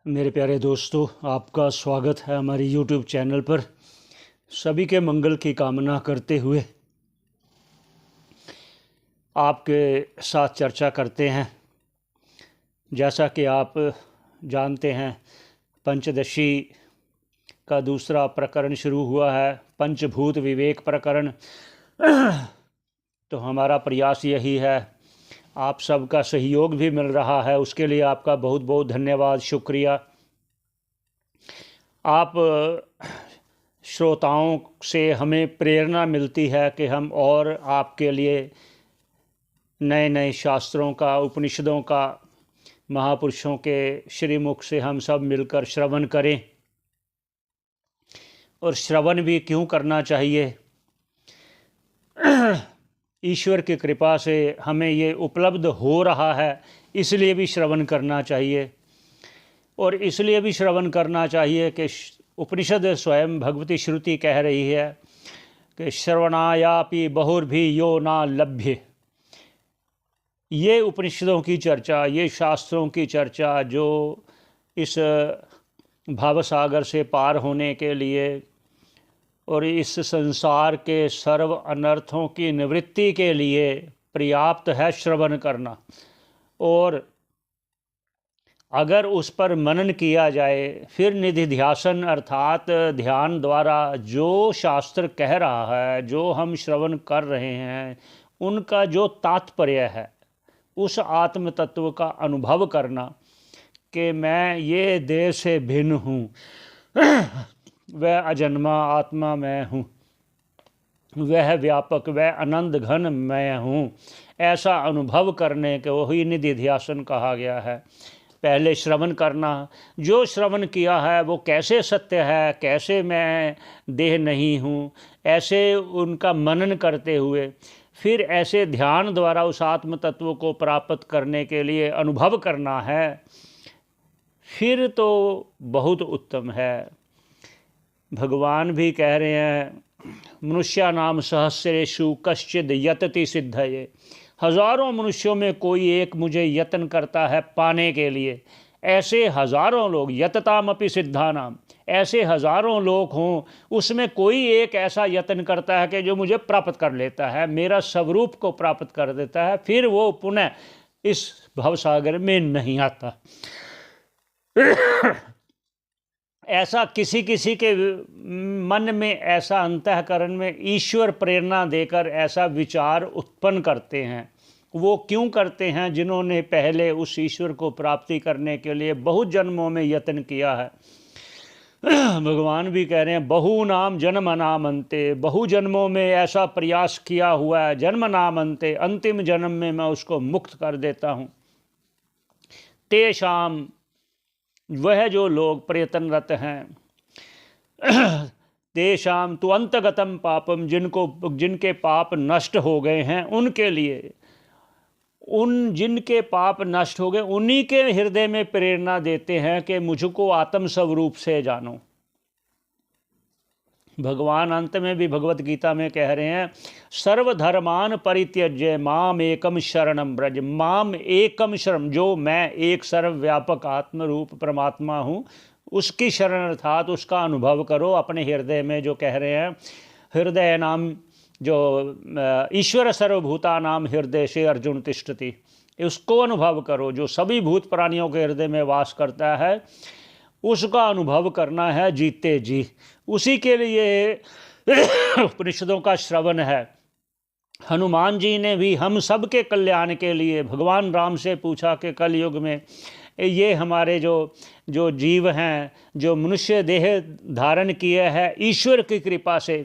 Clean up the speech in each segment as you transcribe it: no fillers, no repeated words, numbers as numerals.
मेरे प्यारे दोस्तों, आपका स्वागत है हमारी यूट्यूब चैनल पर। सभी के मंगल की कामना करते हुए आपके साथ चर्चा करते हैं। जैसा कि आप जानते हैं, पंचदशी का दूसरा प्रकरण शुरू हुआ है, पंचभूत विवेक प्रकरण। तो हमारा प्रयास यही है, आप सबका सहयोग भी मिल रहा है, उसके लिए आपका बहुत बहुत धन्यवाद, शुक्रिया। आप श्रोताओं से हमें प्रेरणा मिलती है कि हम और आपके लिए नए नए शास्त्रों का, उपनिषदों का, महापुरुषों के श्रीमुख से हम सब मिलकर श्रवण करें। और श्रवण भी क्यों करना चाहिए? ईश्वर की कृपा से हमें ये उपलब्ध हो रहा है, इसलिए भी श्रवण करना चाहिए। और इसलिए भी श्रवण करना चाहिए कि उपनिषद स्वयं भगवती श्रुति कह रही है कि श्रवणायापि बहुर्भी यो ना लभ्य। ये उपनिषदों की चर्चा, ये शास्त्रों की चर्चा जो इस भावसागर से पार होने के लिए और इस संसार के सर्व अनर्थों की निवृत्ति के लिए पर्याप्त है श्रवण करना। और अगर उस पर मनन किया जाए, फिर निधिध्यासन अर्थात ध्यान द्वारा जो शास्त्र कह रहा है, जो हम श्रवण कर रहे हैं, उनका जो तात्पर्य है, उस आत्म तत्व का अनुभव करना कि मैं ये देह से भिन्न हूँ, वह अजन्मा आत्मा मैं हूँ, वह व्यापक, वह अनंत घन मैं हूँ, ऐसा अनुभव करने के वही निधिध्यासन कहा गया है। पहले श्रवण करना, जो श्रवण किया है वो कैसे सत्य है, कैसे मैं देह नहीं हूँ, ऐसे उनका मनन करते हुए फिर ऐसे ध्यान द्वारा उस आत्म तत्व को प्राप्त करने के लिए अनुभव करना है, फिर तो बहुत उत्तम है। भगवान भी कह रहे हैं, मनुष्यानाम सहस्रेषु कश्चिद यतति सिद्धये। हजारों मनुष्यों में कोई एक मुझे यत्न करता है पाने के लिए। ऐसे हजारों लोग, यततामपि सिद्धानाम, ऐसे हजारों लोग हों, उसमें कोई एक ऐसा यत्न करता है कि जो मुझे प्राप्त कर लेता है, मेरा स्वरूप को प्राप्त कर देता है, फिर वो पुनः इस भवसागर में नहीं आता। ऐसा किसी किसी के मन में, ऐसा अंतःकरण में ईश्वर प्रेरणा देकर ऐसा विचार उत्पन्न करते हैं। वो क्यों करते हैं? जिन्होंने पहले उस ईश्वर को प्राप्ति करने के लिए बहुत जन्मों में यत्न किया है। भगवान भी कह रहे हैं, बहु नाम जन्म नामन्ते, बहु जन्मों में ऐसा प्रयास किया हुआ है, जन्म नामन्ते, अंतिम जन्म में मैं उसको मुक्त कर देता हूँ। तेषाम, वह जो लोग प्रयत्नरत हैं, तेषाम तु अंतगतम पापम, जिनके पाप नष्ट हो गए हैं, उनके लिए, उन जिनके पाप नष्ट हो गए, उन्हीं के हृदय में प्रेरणा देते हैं कि मुझको आत्म स्वरूप से जानो। भगवान अंत में भी भगवत गीता में कह रहे हैं, सर्वधर्मान परित्यज्य माम एकम शरणम ब्रज। माम एकम शरण, जो मैं एक सर्वव्यापक आत्मरूप परमात्मा हूँ, उसकी शरण अर्थात उसका अनुभव करो अपने हृदय में। जो कह रहे हैं, हृदय नाम, जो ईश्वर सर्वभूता नाम हृदय से अर्जुन तिष्ठति, उसको अनुभव करो। जो सभी भूत प्राणियों के हृदय में वास करता है, उसका अनुभव करना है जीते जी। उसी के लिए उपनिषदों का श्रवण है। हनुमान जी ने भी हम सब के कल्याण के लिए भगवान राम से पूछा कि कलयुग में ये हमारे जो जीव हैं, जो मनुष्य देह धारण किए हैं ईश्वर की कृपा से,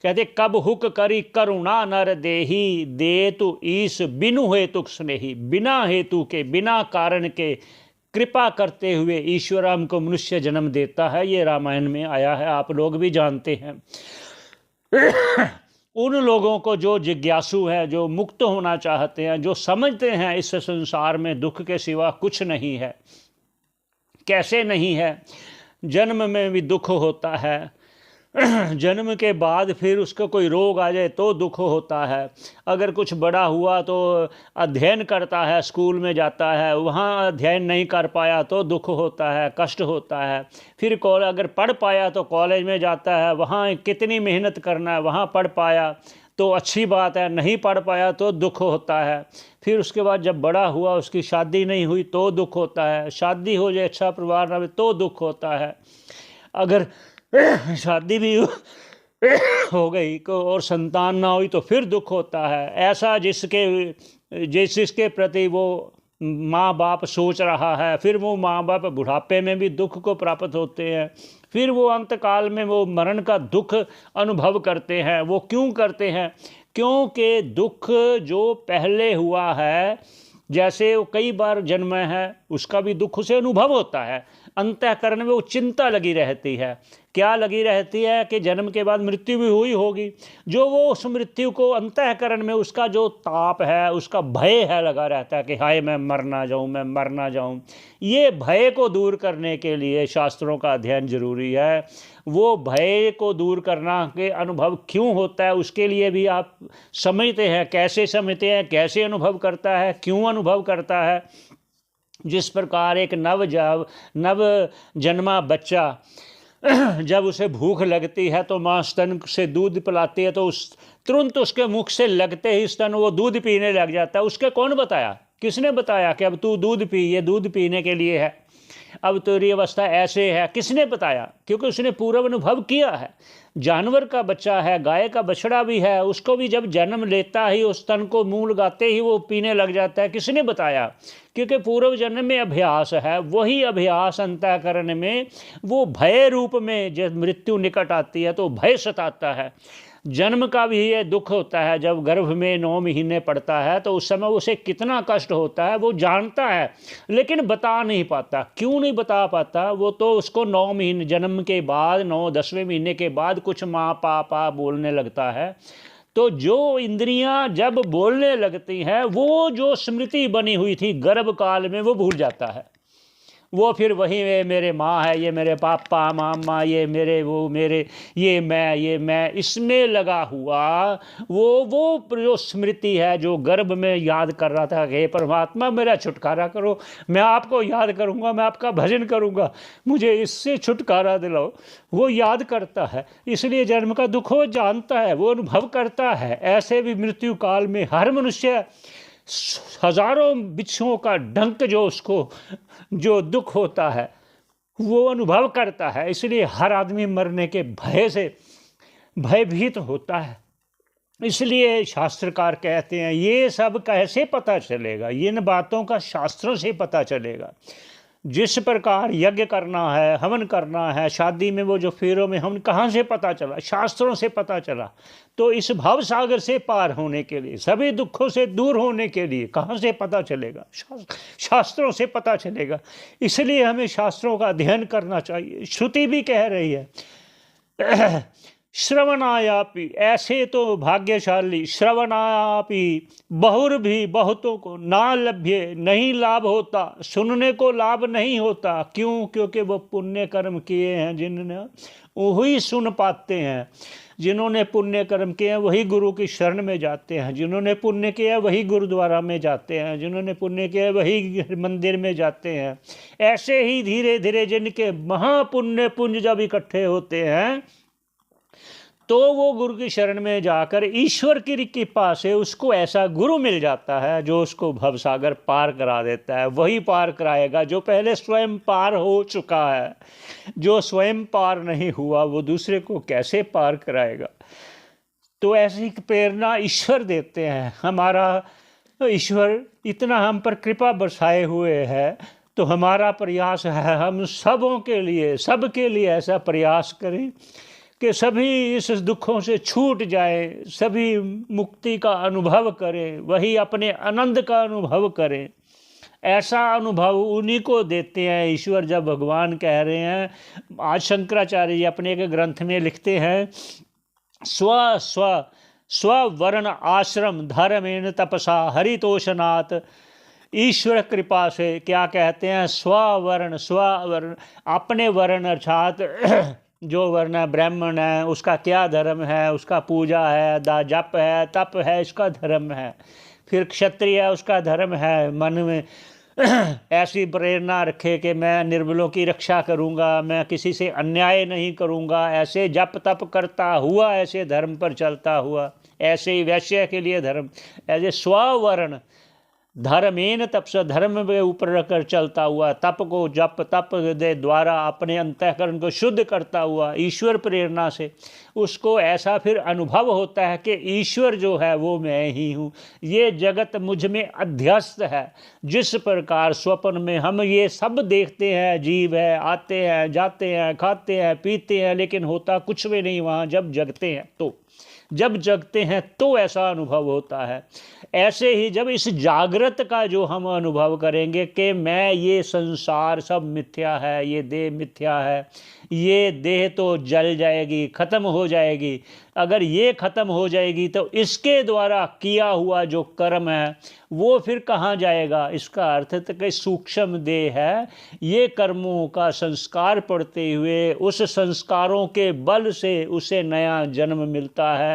कहते कब हुक करी करुणा नर देही, दे तु ईस बिनु हेतु स्नेही। बिना हेतु के, बिना कारण के कृपा करते हुए ईश्वर हमको मनुष्य जन्म देता है। ये रामायण में आया है, आप लोग भी जानते हैं। उन लोगों को जो जिज्ञासु है, जो मुक्त होना चाहते हैं, जो समझते हैं इस संसार में दुख के सिवा कुछ नहीं है। कैसे नहीं है? जन्म में भी दुख होता है, जन्म के बाद फिर उसको कोई रोग आ जाए तो दुख होता है। अगर कुछ बड़ा हुआ तो अध्ययन करता है, स्कूल में जाता है, वहाँ अध्ययन नहीं कर पाया तो दुख होता है, कष्ट होता है। फिर अगर पढ़ पाया तो कॉलेज में जाता है, वहाँ कितनी मेहनत करना है, वहाँ पढ़ पाया तो अच्छी बात है, नहीं पढ़ पाया तो दुख होता है। फिर उसके बाद जब बड़ा हुआ उसकी शादी नहीं हुई तो दुख होता है, शादी हो जाए अच्छा परिवार ना हो तो दुख होता है। अगर शादी भी हो गई और संतान ना हुई तो फिर दुख होता है। ऐसा जिसके प्रति वो माँ बाप सोच रहा है, फिर वो माँ बाप बुढ़ापे में भी दुख को प्राप्त होते हैं। फिर वो अंतकाल में वो मरण का दुख अनुभव करते हैं। वो क्यों करते हैं? क्योंकि दुख जो पहले हुआ है, जैसे वो कई बार जन्म है, उसका भी दुख उसे अनुभव होता है। अंतःकरण में वो चिंता लगी रहती है। क्या लगी रहती है? कि जन्म के बाद मृत्यु भी हुई होगी। जो वो उस मृत्यु को अंतःकरण में उसका जो ताप है, उसका भय है लगा रहता है कि हाय मैं मर ना जाऊँ, मैं मर ना जाऊँ। ये भय को दूर करने के लिए शास्त्रों का अध्ययन जरूरी है। वो भय को दूर करना के अनुभव क्यों होता है उसके लिए भी आप समझते हैं। कैसे समझते हैं? कैसे अनुभव करता है, क्यों अनुभव करता है? जिस प्रकार एक नव जन्मा बच्चा जब उसे भूख लगती है तो माँ स्तन से दूध पिलाती है, तो उस तुरंत उसके मुख से लगते ही स्तन वो दूध पीने लग जाता है। उसके कौन बताया? किसने बताया कि अब तू दूध पी, ये दूध पीने के लिए है, अब तेरी अवस्था ऐसे है? किसने बताया? क्योंकि उसने पूर्व अनुभव किया है। जानवर का बच्चा है, गाय का बछड़ा भी है, उसको भी जब जन्म लेता ही उस स्तन को मुंह लगाते ही वो पीने लग जाता है। किसने बताया? क्योंकि पूर्व जन्म में अभ्यास है। वही अभ्यास अंतःकरण में वो भय रूप में जब मृत्यु निकट आती है तो भय सताता है। जन्म का भी ये दुख होता है। जब गर्भ में 9 महीने पड़ता है तो उस समय उसे कितना कष्ट होता है वो जानता है, लेकिन बता नहीं पाता। क्यों नहीं बता पाता? वो तो उसको 9 महीने जन्म के बाद 9-10वें महीने के बाद कुछ माँ पापा बोलने लगता है। तो जो इंद्रियां जब बोलने लगती हैं वो जो स्मृति बनी हुई थी गर्भ काल में वो भूल जाता है। वो फिर वही मेरे माँ है, ये मेरे पापा मामा, ये मेरे वो मेरे, ये मैं इसमें लगा हुआ वो जो स्मृति है जो गर्भ में याद कर रहा था कि हे परमात्मा मेरा छुटकारा करो, मैं आपको याद करूँगा, मैं आपका भजन करूँगा, मुझे इससे छुटकारा दिलाओ, वो याद करता है। इसलिए जन्म का दुख वो जानता है, वो अनुभव करता है। ऐसे भी मृत्यु काल में हर मनुष्य हजारों बिच्छुओं का डंक जो उसको जो दुख होता है वो अनुभव करता है। इसलिए हर आदमी मरने के भय से भयभीत होता है। इसलिए शास्त्रकार कहते हैं ये सब कैसे पता चलेगा? इन बातों का शास्त्रों से पता चलेगा। जिस प्रकार यज्ञ करना है, हवन करना है, शादी में वो जो फेरों में हवन कहाँ से पता चला? शास्त्रों से पता चला। तो इस भव सागर से पार होने के लिए, सभी दुखों से दूर होने के लिए कहाँ से पता चलेगा? शास्त्रों से पता चलेगा। इसलिए हमें शास्त्रों का अध्ययन करना चाहिए। श्रुति भी कह रही है श्रवणायापि, ऐसे तो भाग्यशाली, श्रवणायापि बहुर्भी, बहुतों को, ना लभ्ये, नहीं लाभ होता, सुनने को लाभ नहीं होता। क्यों? क्योंकि वो पुण्य कर्म किए हैं जिन्होंने, वही सुन पाते हैं। जिन्होंने पुण्य कर्म किए हैं वही गुरु की शरण में जाते हैं। जिन्होंने पुण्य किया वही गुरुद्वारा में जाते हैं। जिन्होंने पुण्य किया वही मंदिर में जाते हैं। ऐसे ही धीरे धीरे जिनके महापुण्य पुंज जब इकट्ठे होते हैं तो वो गुरु की शरण में जाकर ईश्वर की कृपा से उसको ऐसा गुरु मिल जाता है जो उसको भवसागर पार करा देता है। वही पार कराएगा जो पहले स्वयं पार हो चुका है। जो स्वयं पार नहीं हुआ वो दूसरे को कैसे पार कराएगा? तो ऐसी प्रेरणा ईश्वर देते हैं। हमारा ईश्वर इतना हम पर कृपा बरसाए हुए है, तो हमारा प्रयास है हम सबों के लिए, सबके लिए ऐसा प्रयास करें कि सभी इस दुखों से छूट जाए, सभी मुक्ति का अनुभव करें, वही अपने आनंद का अनुभव करें। ऐसा अनुभव उन्हीं को देते हैं ईश्वर। जब भगवान कह रहे हैं, आज शंकराचार्य जी अपने एक ग्रंथ में लिखते हैं, स्वर्ण आश्रम धर्मेण तपसा हरितोषनाथ। ईश्वर कृपा से क्या कहते हैं? स्वर्ण अपने वर्ण अर्थात जो वर्ण ब्राह्मण है उसका क्या धर्म है, उसका पूजा है, जप है, तप है, इसका धर्म है। फिर क्षत्रिय है, उसका धर्म है मन में ऐसी प्रेरणा रखे कि मैं निर्बलों की रक्षा करूंगा, मैं किसी से अन्याय नहीं करूंगा, ऐसे जप तप करता हुआ, ऐसे धर्म पर चलता हुआ। ऐसे ही वैश्य के लिए धर्म, ऐसे स्ववर्ण धर्मेन तपस, धर्म के ऊपर रखकर चलता हुआ, तप को जप तप दे द्वारा अपने अंतःकरण को शुद्ध करता हुआ ईश्वर प्रेरणा से, उसको ऐसा फिर अनुभव होता है कि ईश्वर जो है वो मैं ही हूँ, ये जगत मुझ में अध्यस्त है। जिस प्रकार स्वप्न में हम ये सब देखते हैं, जीव है, आते हैं जाते हैं, खाते हैं पीते हैं, लेकिन होता कुछ भी नहीं वहाँ जब जगते हैं तो। जब जगते हैं तो ऐसा अनुभव होता है। ऐसे ही जब इस जागृत का जो हम अनुभव करेंगे कि मैं, ये संसार सब मिथ्या है, ये देह मिथ्या है, ये देह तो जल जाएगी, ख़त्म हो जाएगी, अगर ये ख़त्म हो जाएगी तो इसके द्वारा किया हुआ जो कर्म है वो फिर कहाँ जाएगा। इसका अर्थ है कि सूक्ष्म देह है, ये कर्मों का संस्कार पड़ते हुए उस संस्कारों के बल से उसे नया जन्म मिलता है।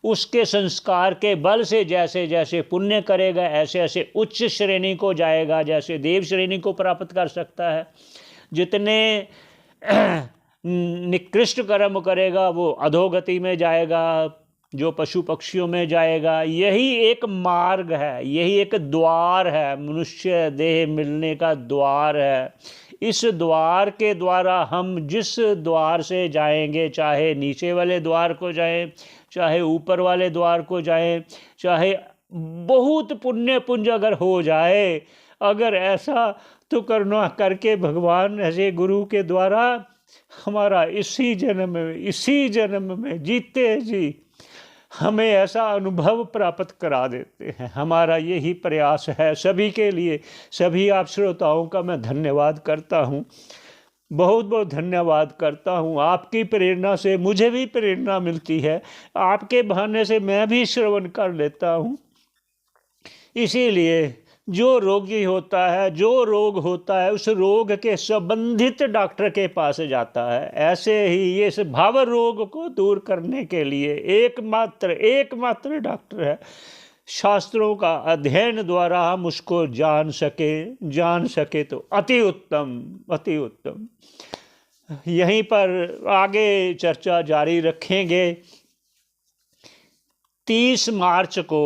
उसके संस्कार के बल से जैसे जैसे पुण्य करेगा ऐसे ऐसे उच्च श्रेणी को जाएगा, जैसे देव श्रेणी को प्राप्त कर सकता है। जितने निकृष्ट कर्म करेगा वो अधोगति में जाएगा, जो पशु पक्षियों में जाएगा। यही एक मार्ग है, यही एक द्वार है, मनुष्य देह मिलने का द्वार है। इस द्वार के द्वारा हम जिस द्वार से जाएंगे, चाहे नीचे वाले द्वार को जाएं, चाहे ऊपर वाले द्वार को जाएं, चाहे बहुत पुण्य पुंज अगर हो जाए, अगर ऐसा तो करना करके भगवान ऐसे गुरु के द्वारा हमारा इसी जन्म में जीते जी हमें ऐसा अनुभव प्राप्त करा देते हैं। हमारा यही प्रयास है सभी के लिए। सभी आप श्रोताओं का मैं धन्यवाद करता हूँ, बहुत बहुत धन्यवाद करता हूँ। आपकी प्रेरणा से मुझे भी प्रेरणा मिलती है, आपके बहाने से मैं भी श्रवण कर लेता हूँ। इसीलिए जो रोगी होता है, जो रोग होता है, उस रोग के संबंधित डॉक्टर के पास जाता है। ऐसे ही ये इस भाव रोग को दूर करने के लिए एकमात्र डॉक्टर है। शास्त्रों का अध्ययन द्वारा हम उसको जान सके तो अति उत्तम। यहीं पर आगे चर्चा जारी रखेंगे। 30 मार्च को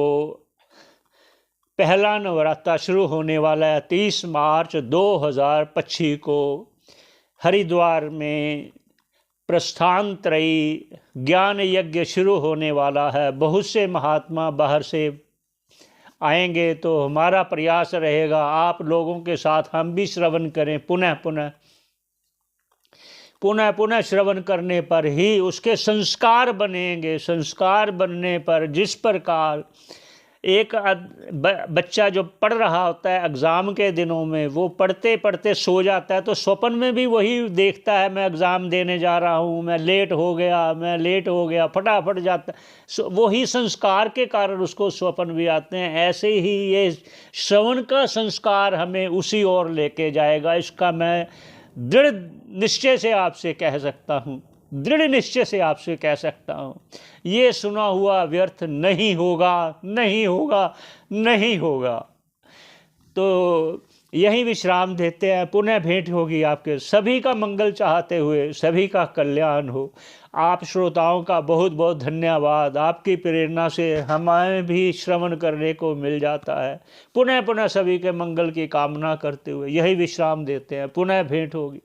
पहला नवरात्रा शुरू होने वाला है। 30 मार्च 2025 को हरिद्वार में प्रस्थान त्रयी ज्ञान यज्ञ शुरू होने वाला है। बहुत से महात्मा बाहर से आएंगे, तो हमारा प्रयास रहेगा आप लोगों के साथ हम भी श्रवण करें। पुनः श्रवण करने पर ही उसके संस्कार बनेंगे। संस्कार बनने पर जिस प्रकार एक बच्चा जो पढ़ रहा होता है एग्ज़ाम के दिनों में, वो पढ़ते पढ़ते सो जाता है, तो स्वप्न में भी वही देखता है, मैं एग्ज़ाम देने जा रहा हूँ, मैं लेट हो गया, फटाफट जाता है। वही संस्कार के कारण उसको स्वप्न भी आते हैं। ऐसे ही ये श्रवण का संस्कार हमें उसी ओर लेके जाएगा। इसका मैं दृढ़ निश्चय से आपसे कह सकता हूँ, ये सुना हुआ व्यर्थ नहीं होगा। तो यही विश्राम देते हैं। पुनः भेंट होगी आपके सभी का मंगल चाहते हुए, सभी का कल्याण हो। आप श्रोताओं का बहुत बहुत धन्यवाद। आपकी प्रेरणा से हमें भी श्रवण करने को मिल जाता है। पुनः सभी के मंगल की कामना करते हुए यही विश्राम देते हैं। पुनः भेंट होगी।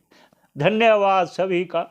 धन्यवाद सभी का।